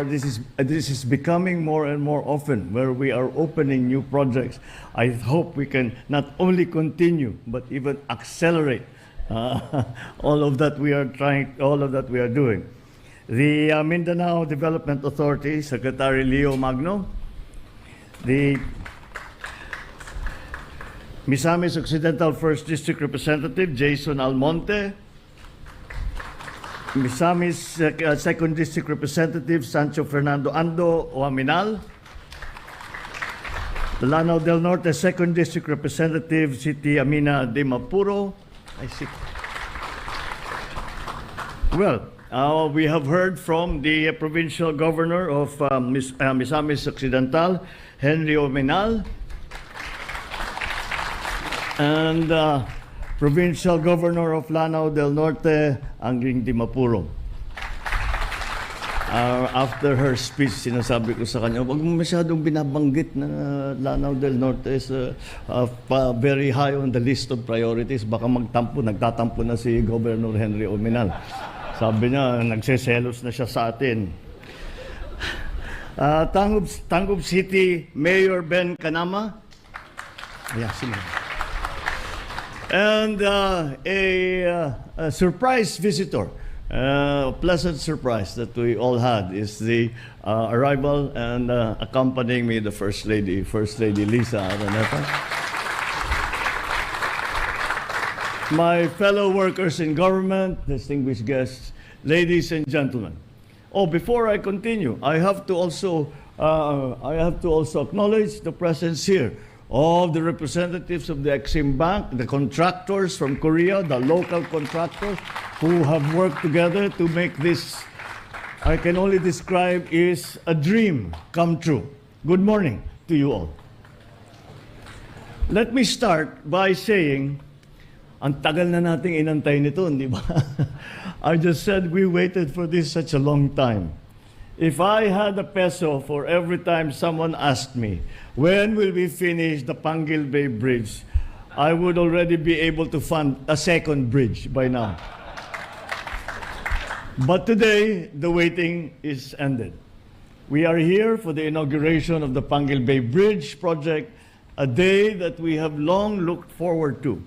This is becoming more and more often where we are opening new projects. I hope we can not only continue but even accelerate all of that we are doing. The Mindanao Development Authority, Secretary Leo Magno, the Misamis Occidental 1st District Representative Jason Almonte, Misamis 2nd District Representative Sancho Fernando Ando Oaminal, the Lanao del Norte 2nd District Representative Siti Amina de Mapuro. I see. Well, we have heard from the provincial governor of Misamis Occidental, Henry Oaminal, and provincial governor of Lanao del Norte, Angling de Mapuro. After her speech, sinasabi ko sa kanya, wag mo masyadong binabanggit na Lanao del Norte is very high on the list of priorities. Baka nagtatampo na si Governor Henry Oaminal. Sabi niya, nagseselos na siya sa atin. Tangub City Mayor Ben Kanama. Yeah, sige. And a surprise visitor, a pleasant surprise that we all had is the arrival and accompanying me the First Lady Lisa Araneta. My fellow workers in government, distinguished guests, ladies and gentlemen. Oh, before I continue, I have to also acknowledge the presence here of the representatives of the Exim Bank, the contractors from Korea, the local contractors who have worked together to make this, I can only describe, is a dream come true. Good morning to you all. Let me start by saying, ang tagal na nating inantay nito, di ba? I just said we waited for this such a long time. If I had a peso for every time someone asked me, when will we finish the Panguil Bay Bridge, I would already be able to fund a second bridge by now. But today, the waiting is ended. We are here for the inauguration of the Panguil Bay Bridge project, a day that we have long looked forward to.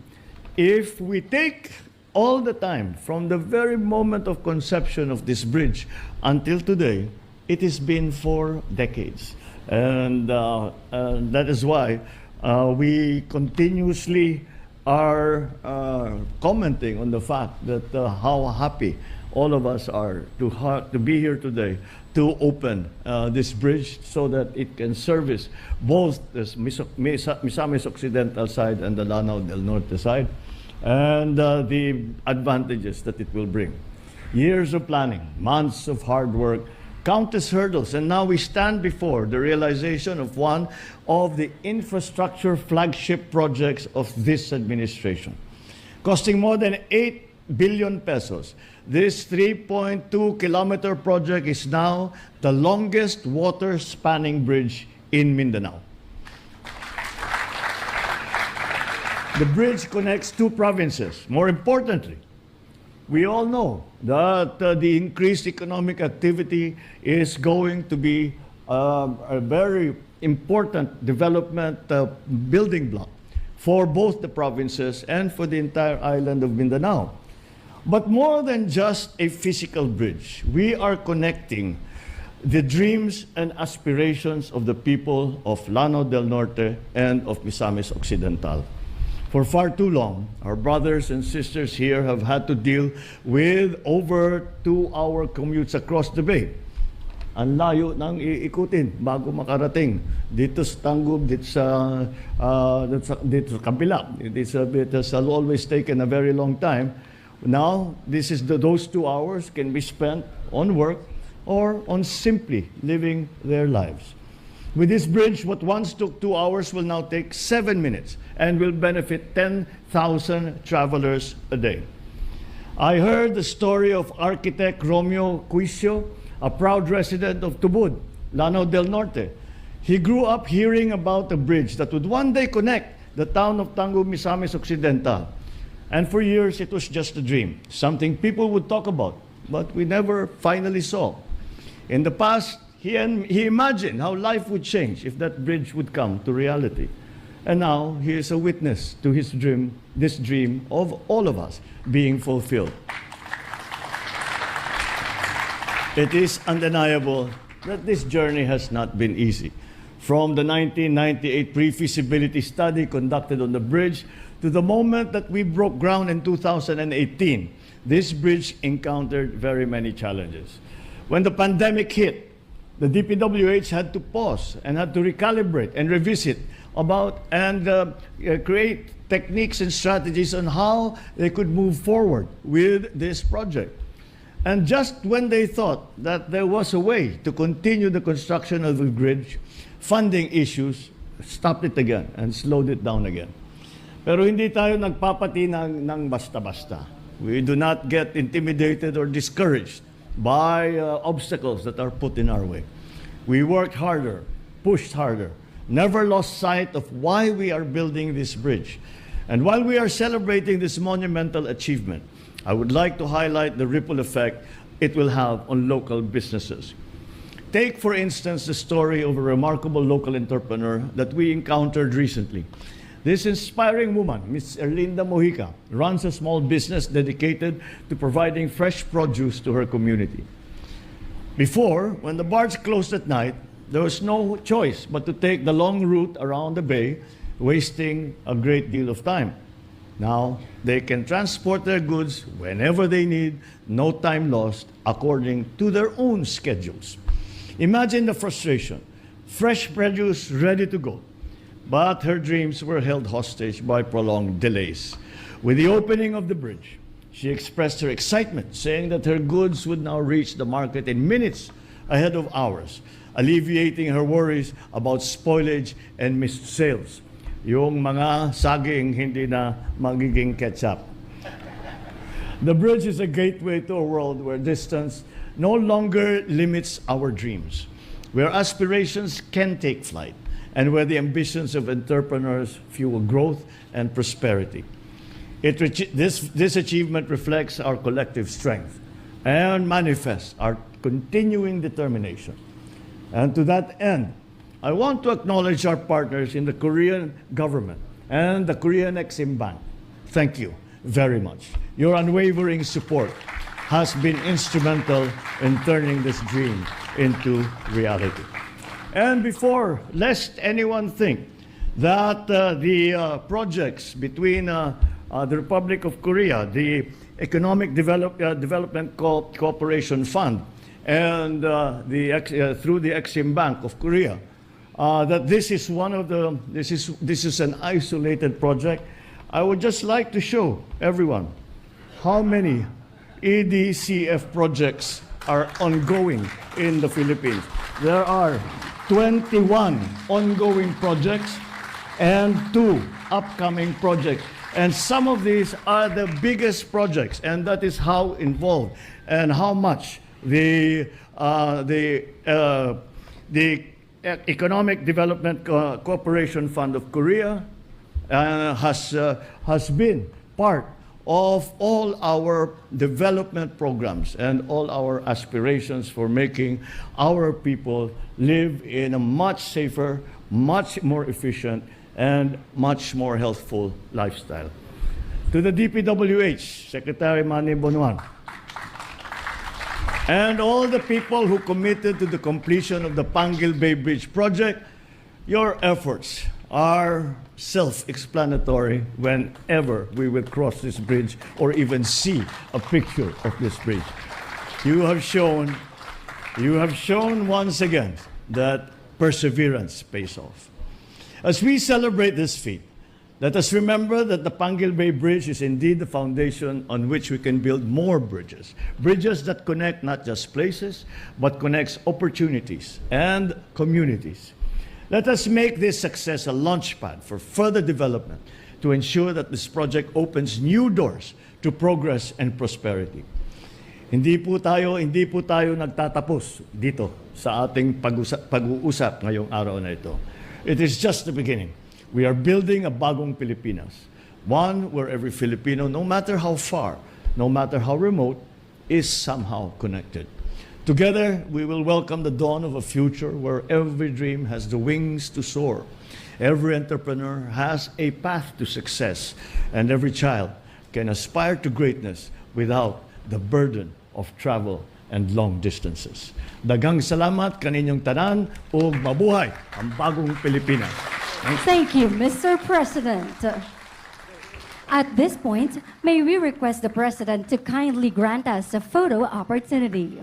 If we take all the time from the very moment of conception of this bridge until today, it has been 4 decades. And that is why we continuously are commenting on the fact that how happy all of us are to be here today to open this bridge so that it can service both the Misamis Occidental side and the Lanao del Norte side, and the advantages that it will bring. Years of planning, months of hard work, countless hurdles, and now we stand before the realization of one of the infrastructure flagship projects of this administration. Costing more than 8 billion pesos, this 3.2-kilometer project is now the longest water-spanning bridge in Mindanao. The bridge connects 2 provinces. More importantly, we all know that the increased economic activity is going to be a very important development building block for both the provinces and for the entire island of Mindanao. But more than just a physical bridge, we are connecting the dreams and aspirations of the people of Lanao del Norte and of Misamis Occidental. For far too long, our brothers and sisters here have had to deal with over 2-hour commutes across the bay. Ang layo nang iikutin bago makarating dito sa Tangub, dito sa kabila. It has always taken a very long time. Now, those 2 hours can be spent on work or on simply living their lives. With this bridge, what once took 2 hours will now take 7 minutes and will benefit 10,000 travelers a day. I heard the story of architect Romeo Cuisio, a proud resident of Tubod, Lanao del Norte. He grew up hearing about a bridge that would one day connect the town of Tangub, Misamis Occidental. And for years, it was just a dream, something people would talk about, but we never finally saw. In the past, he imagined how life would change if that bridge would come to reality. And now he is a witness to his dream, this dream of all of us being fulfilled. It is undeniable that this journey has not been easy. from the 1998 pre-feasibility study conducted on the bridge to the moment that we broke ground in 2018, this bridge encountered very many challenges. When the pandemic hit, the DPWH had to pause and had to recalibrate and revisit about and create techniques and strategies on how they could move forward with this project. And just when they thought that there was a way to continue the construction of the bridge, funding issues stopped it again and slowed it down again. Pero hindi tayo nagpapati ng basta-basta. We do not get intimidated or discouraged by obstacles that are put in our way. We worked harder, pushed harder, never lost sight of why we are building this bridge. And while we are celebrating this monumental achievement, I would like to highlight the ripple effect it will have on local businesses. Take, for instance, the story of a remarkable local entrepreneur that we encountered recently. This inspiring woman, Ms. Erlinda Mojica, runs a small business dedicated to providing fresh produce to her community. Before, when the bars closed at night, there was no choice but to take the long route around the bay, wasting a great deal of time. Now, they can transport their goods whenever they need, no time lost, according to their own schedules. Imagine the frustration. Fresh produce ready to go. But her dreams were held hostage by prolonged delays. With the opening of the bridge, she expressed her excitement, saying that her goods would now reach the market in minutes ahead of hours, alleviating her worries about spoilage and missed sales. Yung mga saging hindi na magiging ketchup. The bridge is a gateway to a world where distance no longer limits our dreams, where aspirations can take flight, and where the ambitions of entrepreneurs fuel growth and prosperity. This achievement reflects our collective strength and manifests our continuing determination. And to that end, I want to acknowledge our partners in the Korean government and the Korean Exim Bank. Thank you very much. Your unwavering support has been instrumental in turning this dream into reality. And before, lest anyone think that the projects between the Republic of Korea, the Economic Development Cooperation Fund, and through the Exim Bank of Korea, that this is an isolated project. I would just like to show everyone how many EDCF projects are ongoing in the Philippines. There are 21 ongoing projects and 2 upcoming projects. And some of these are the biggest projects, and that is how involved and how much the Economic Development Cooperation Fund of Korea has been part of all our development programs and all our aspirations for making our people live in a much safer, much more efficient, and much more healthful lifestyle. To the DPWH, Secretary Manny Bonuan, and all the people who committed to the completion of the Panguil Bay Bridge project, your efforts are self-explanatory whenever we will cross this bridge or even see a picture of this bridge. You have shown once again that perseverance pays off. As we celebrate this feat, let us remember that the Panguil Bay Bridge is indeed the foundation on which we can build more bridges. Bridges that connect not just places, but connects opportunities and communities. Let us make this success a launchpad for further development to ensure that this project opens new doors to progress and prosperity. Hindi po tayo nagtatapos dito sa ating pag-uusap ngayong araw na ito. It is just the beginning. We are building a Bagong Pilipinas, one where every Filipino, no matter how far, no matter how remote, is somehow connected. Together, we will welcome the dawn of a future where every dream has the wings to soar. Every entrepreneur has a path to success, and every child can aspire to greatness without the burden of travel and long distances. Daghang salamat kaninyong tanan ug mabuhay ang bagong Pilipinas. Thank you, Mr. President. At this point, may we request the President to kindly grant us a photo opportunity.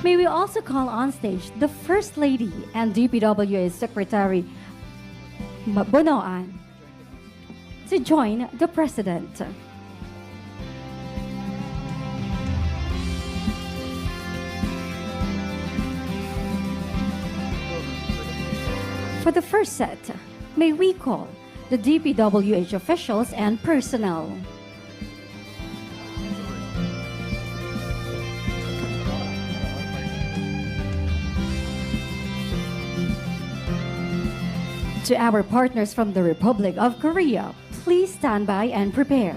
May we also call on stage the First Lady and DPWA Secretary Bonoan to join the President. For the first set, may we call the DPWH officials and personnel. To our partners from the Republic of Korea, please stand by and prepare.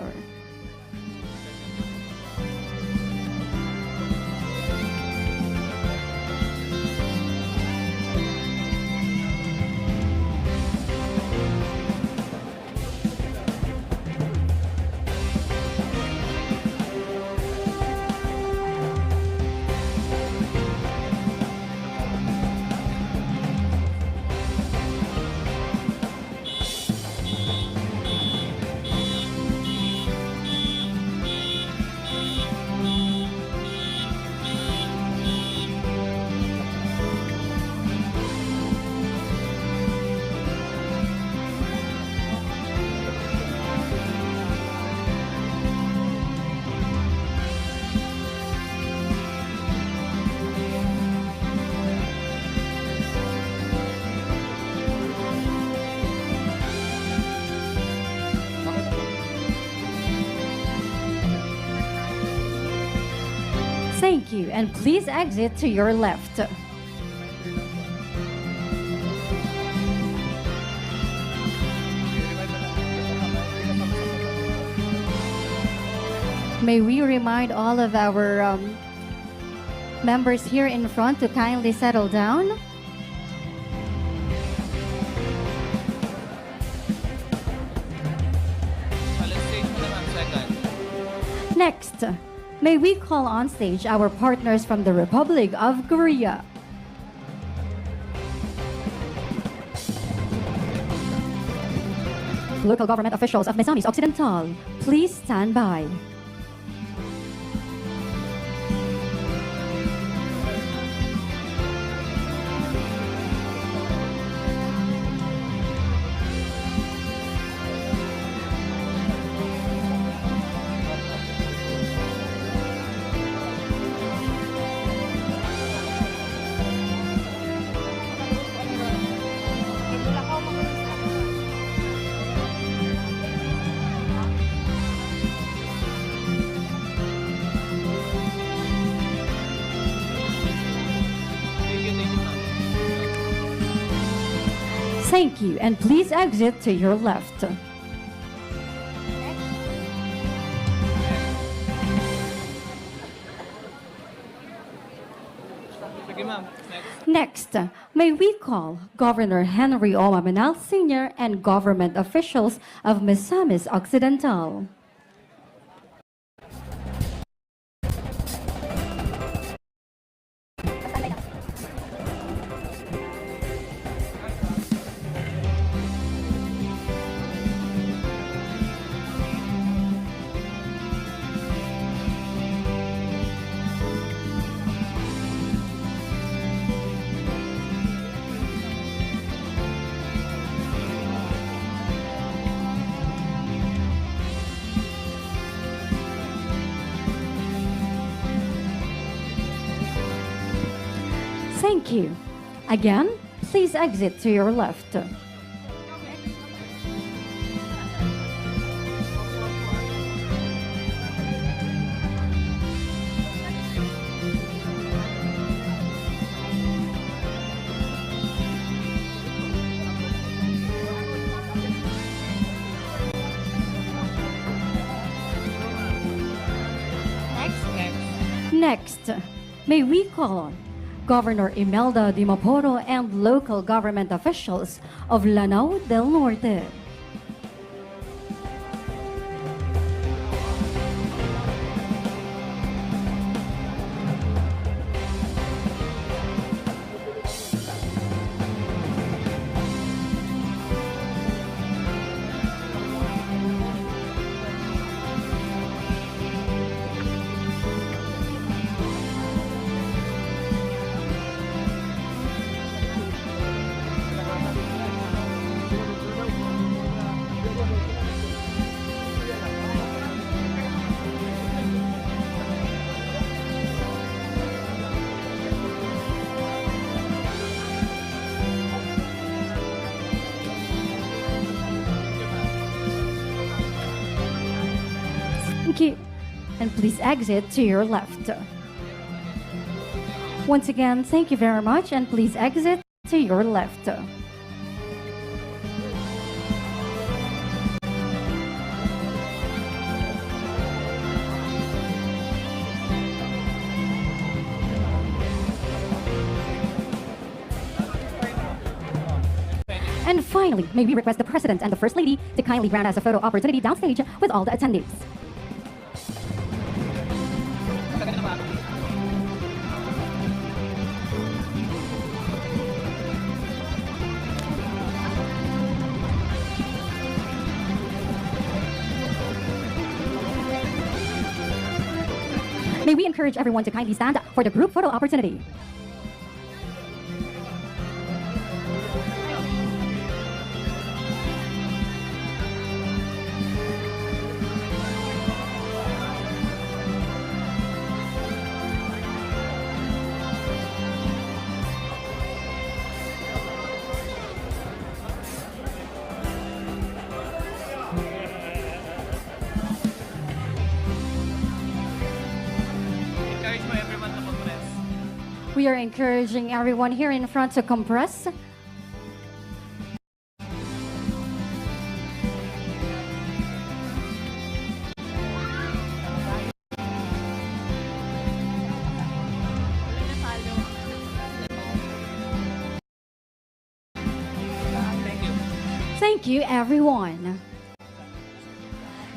Thank you, and please exit to your left. May we remind all of our members here in front to kindly settle down. Next, may we call on stage our partners from the Republic of Korea. Local government officials of Misamis Occidental, please stand by. Thank you, and please exit to your left. Next, may we call Governor Henry O. Mamanal Sr. and government officials of Misamis Occidental. Thank you. Again, please exit to your left. Next, may we call on Governor Imelda Dimaporo and local government officials of Lanao del Norte. you. And please exit to your left. Once again, thank you very much, and please exit to your left. And finally, may we request the President and the First Lady to kindly grant us a photo opportunity downstage with all the attendees. May we encourage everyone to kindly stand for the group photo opportunity. We are encouraging everyone here in front to compress. Thank you, everyone.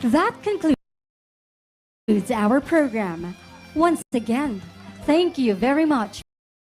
That concludes our program. Once again, thank you very much